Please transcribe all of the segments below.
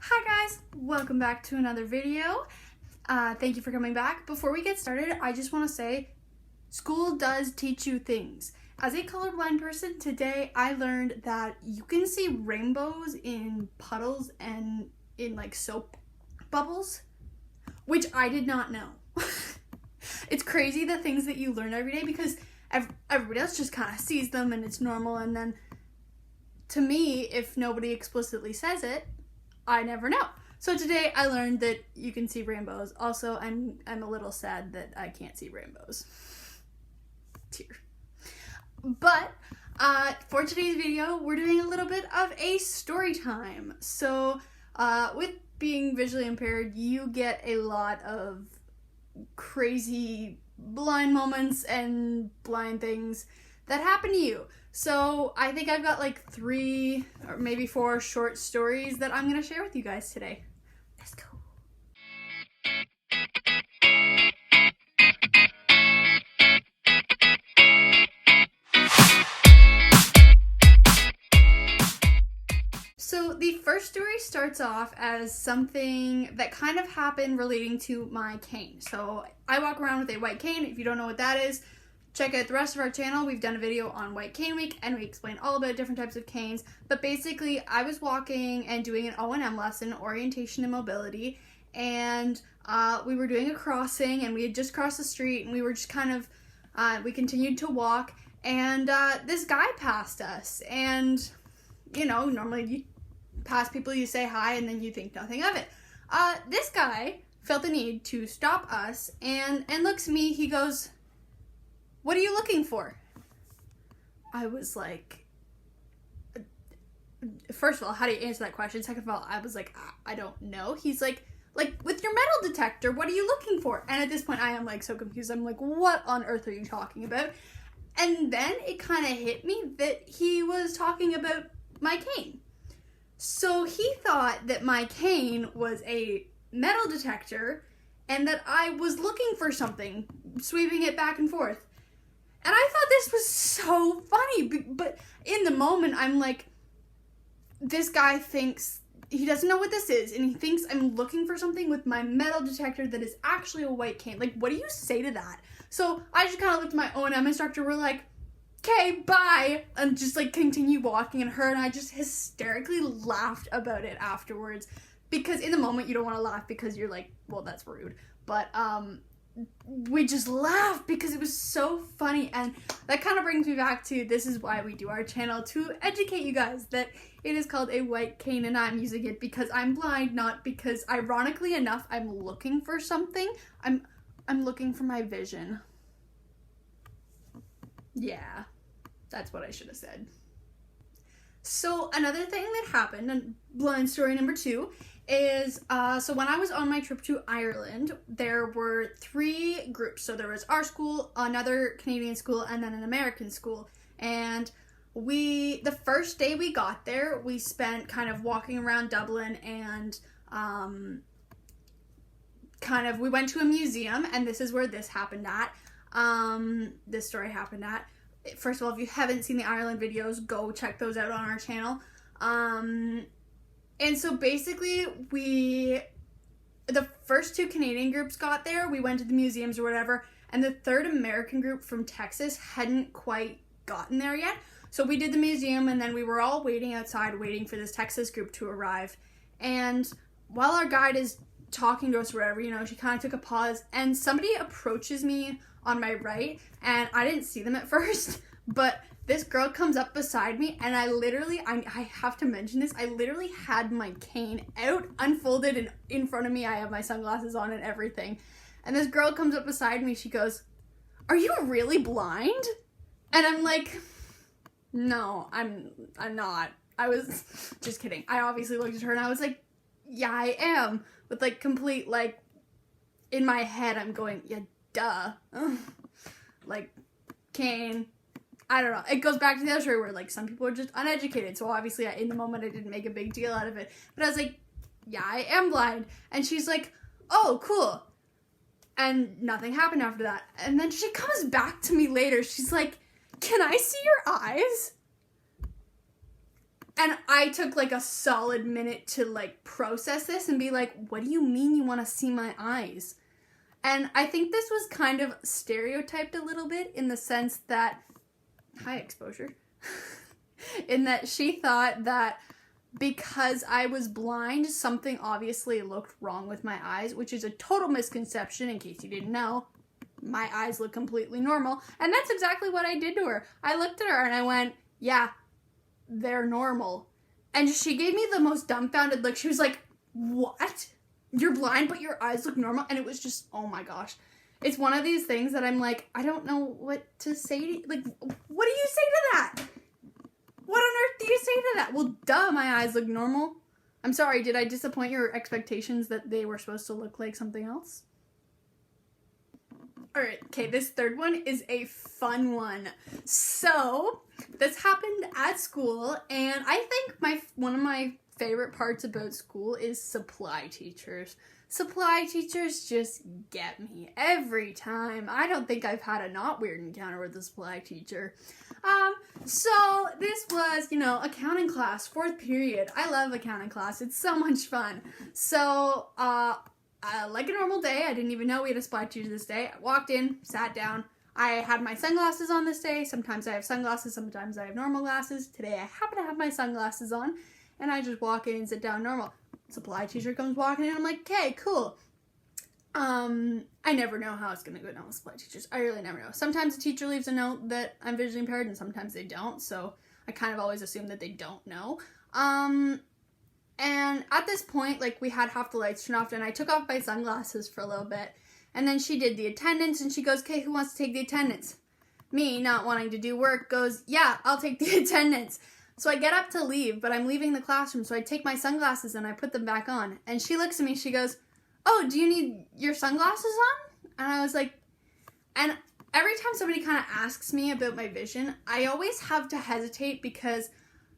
Hi guys, welcome back to another video. Thank you for coming back. Before we get started, I just want to say school does teach you things. As a colorblind person, today I learned that you can see rainbows in puddles and in like soap bubbles, which I did not know. It's crazy the things that you learn every day because everybody else just kind of sees them and it's normal, and then to me, if nobody explicitly says it, I never know. So today I learned that you can see rainbows. Also, I'm a little sad that I can't see rainbows. Tear. But for today's video, we're doing a little bit of a story time. So with being visually impaired, you get a lot of crazy blind moments and blind things that happen to you. So I think I've got like 3 or maybe 4 short stories that I'm going to share with you guys today. Let's go. So the first story starts off as something that kind of happened relating to my cane. So I walk around with a white cane. If you don't know what that is, check out the rest of our channel. We've done a video on White Cane Week and we explain all about different types of canes. But basically, I was walking and doing an O&M lesson, orientation and mobility, and we were doing a crossing and we had just crossed the street and we were just kind of, we continued to walk, and this guy passed us. And, you know, normally you pass people, you say hi, and then you think nothing of it. This guy felt the need to stop us and looks at me. He goes, "What are you looking for?" I was like, first of all, how do you answer that question? Second of all, I was like, I don't know. He's like, with your metal detector, what are you looking for? And at this point, I am like so confused. I'm like, what on earth are you talking about? And then it kind of hit me that he was talking about my cane. So he thought that my cane was a metal detector and that I was looking for something, sweeping it back and forth. And I thought this was so funny, but in the moment, I'm like, this guy thinks, he doesn't know what this is, and he thinks I'm looking for something with my metal detector that is actually a white cane. Like, what do you say to that? So I just kind of looked at my O&M instructor, we're like, okay, bye, and just like continue walking, and her and I just hysterically laughed about it afterwards, because in the moment you don't want to laugh because you're like, well, that's rude, but we just laughed because it was so funny. And that kind of brings me back to, this is why we do our channel, to educate you guys that it is called a white cane, and I'm using it because I'm blind, not because, ironically enough, I'm looking for something. I'm looking for my vision. Yeah, that's what I should have said. So another thing that happened, and blind story number 2, is so when I was on my trip to Ireland, there were 3 groups. So there was our school, another Canadian school, and then an American school. And the first day we got there, we spent kind of walking around Dublin, and we went to a museum, and this is where this happened at. This story happened at. First of all, if you haven't seen the Ireland videos, go check those out on our channel. And so basically, the first 2 Canadian groups got there, we went to the museums or whatever, and the 3rd American group from Texas hadn't quite gotten there yet. So we did the museum, and then we were all waiting outside, waiting for this Texas group to arrive. And while our guide is talking to us or whatever, you know, she kind of took a pause, and somebody approaches me on my right, and I didn't see them at first, but this girl comes up beside me, and I have to mention this, I literally had my cane out, unfolded, and in front of me, I have my sunglasses on and everything. And this girl comes up beside me, she goes, "Are you really blind?" And I'm like, no, I'm not. I was just kidding. I obviously looked at her, and I was like, yeah, I am. With like complete, like, in my head, I'm going, yeah, duh. Like, cane. I don't know. It goes back to the other story where, like, some people are just uneducated. So, obviously, in the moment, I didn't make a big deal out of it. But I was like, yeah, I am blind. And she's like, oh, cool. And nothing happened after that. And then she comes back to me later. She's like, can I see your eyes? And I took like a solid minute to like process this and be like, what do you mean you want to see my eyes? And I think this was kind of stereotyped a little bit in the sense that, high exposure, in that she thought that because I was blind, something obviously looked wrong with my eyes, which is a total misconception in case you didn't know. My eyes look completely normal. And that's exactly what I did to her. I looked at her and I went, yeah, they're normal. And she gave me the most dumbfounded look. She was like, what? You're blind, but your eyes look normal? And it was just, oh my gosh. It's one of these things that I'm like, I don't know what to say to, like, what do you say to that? What on earth do you say to that? Well, duh, my eyes look normal. I'm sorry, did I disappoint your expectations that they were supposed to look like something else? Alright, okay, this third one is a fun one. So, this happened at school, and I think one of my favorite parts about school is supply teachers. Supply teachers just get me every time. I don't think I've had a not weird encounter with a supply teacher. So this was, accounting class, 4th period. I love accounting class. It's so much fun. So, like a normal day, I didn't even know we had a supply teacher this day. I walked in, sat down. I had my sunglasses on this day. Sometimes I have sunglasses, sometimes I have normal glasses. Today I happen to have my sunglasses on, and I just walk in and sit down normal. Supply teacher comes walking in, I'm like, okay, cool. I never know how it's gonna go down with supply teachers. I really never know. Sometimes the teacher leaves a note that I'm visually impaired, and sometimes they don't, so I kind of always assume that they don't know. And at this point, like, we had half the lights turned off, and I took off my sunglasses for a little bit, and then she did the attendance, and she goes, okay, who wants to take the attendance? Me, not wanting to do work, goes, yeah, I'll take the attendance. So I get up to leave, but I'm leaving the classroom, so I take my sunglasses and I put them back on. And she looks at me, she goes, oh, do you need your sunglasses on? And I was like, and every time somebody kind of asks me about my vision, I always have to hesitate because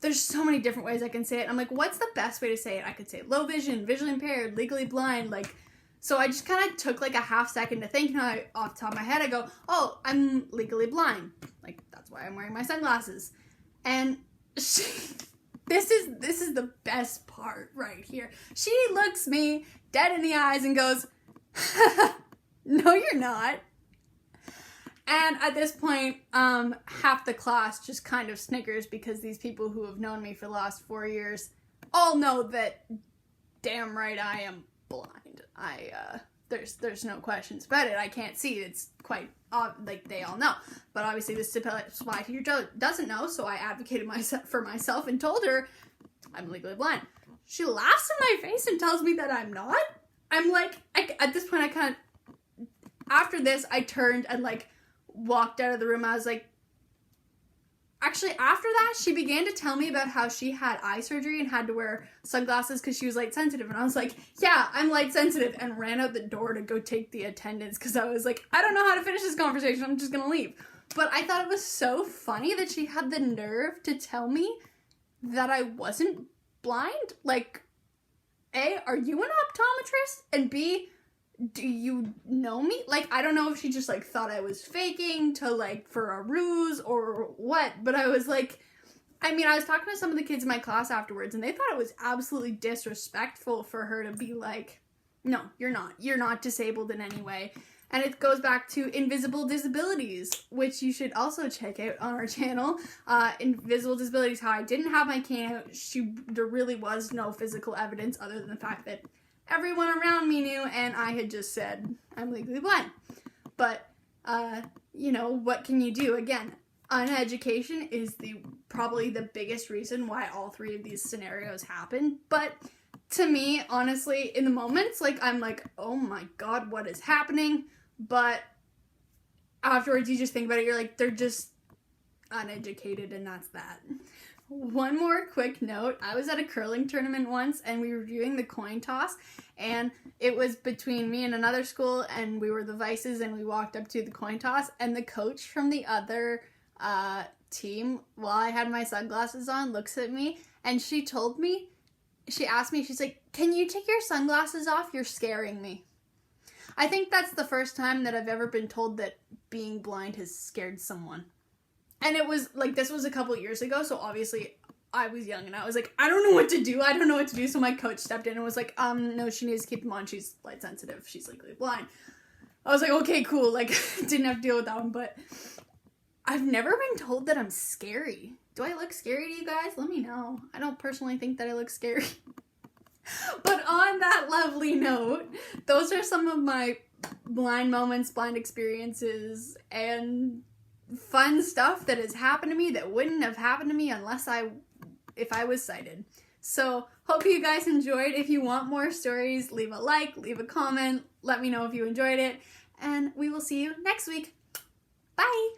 there's so many different ways I can say it. I'm like, what's the best way to say it? I could say low vision, visually impaired, legally blind, like, so I just kind of took like a half second to think, and off the top of my head, I go, oh, I'm legally blind. Like, that's why I'm wearing my sunglasses. And this is the best part right here. She looks me dead in the eyes and goes, no, you're not. And at this point, half the class just kind of snickers because these people who have known me for the last 4 years all know that damn right I am blind. There's no questions about it. I can't see. It's quite like they all know. But obviously this supply teacher doesn't know, so I advocated for myself and told her I'm legally blind. She laughs in my face and tells me that I'm not. I'm like, at this point, after this, I turned and like walked out of the room. I was like, actually, after that, she began to tell me about how she had eye surgery and had to wear sunglasses because she was light sensitive. And I was like, yeah, I'm light sensitive, and ran out the door to go take the attendance because I was like, I don't know how to finish this conversation. I'm just going to leave. But I thought it was so funny that she had the nerve to tell me that I wasn't blind. Like, A, are you an optometrist? And B, do you know me? Like, I don't know if she just, like, thought I was faking to, like, for a ruse or what, but I was like, I was talking to some of the kids in my class afterwards, and they thought it was absolutely disrespectful for her to be like, no, you're not disabled in any way. And it goes back to invisible disabilities, which you should also check out on our channel. Invisible disabilities, how I didn't have my cane out. There really was no physical evidence other than the fact that everyone around me knew, and I had just said, I'm legally blind. But, what can you do? Again, uneducation is probably the biggest reason why all three of these scenarios happen. But to me, honestly, in the moments, like, I'm like, oh my god, what is happening? But afterwards, you just think about it, you're like, they're just uneducated, and that's that. One more quick note. I was at a curling tournament once, and we were doing the coin toss, and it was between me and another school, and we were the vices, and we walked up to the coin toss, and the coach from the other team, while I had my sunglasses on, looks at me, and she asked me, she's like, can you take your sunglasses off? You're scaring me. I think that's the first time that I've ever been told that being blind has scared someone. And it was, like, this was a couple years ago, so obviously I was young and I was like, I don't know what to do. I don't know what to do. So my coach stepped in and was like, no, she needs to keep them on. She's light sensitive. She's legally blind. I was like, okay, cool. Like, didn't have to deal with that one, but I've never been told that I'm scary. Do I look scary to you guys? Let me know. I don't personally think that I look scary. But on that lovely note, those are some of my blind moments, blind experiences, and fun stuff that has happened to me that wouldn't have happened to me if I was sighted. So, hope you guys enjoyed. If you want more stories, leave a like, leave a comment, let me know if you enjoyed it, and we will see you next week. Bye!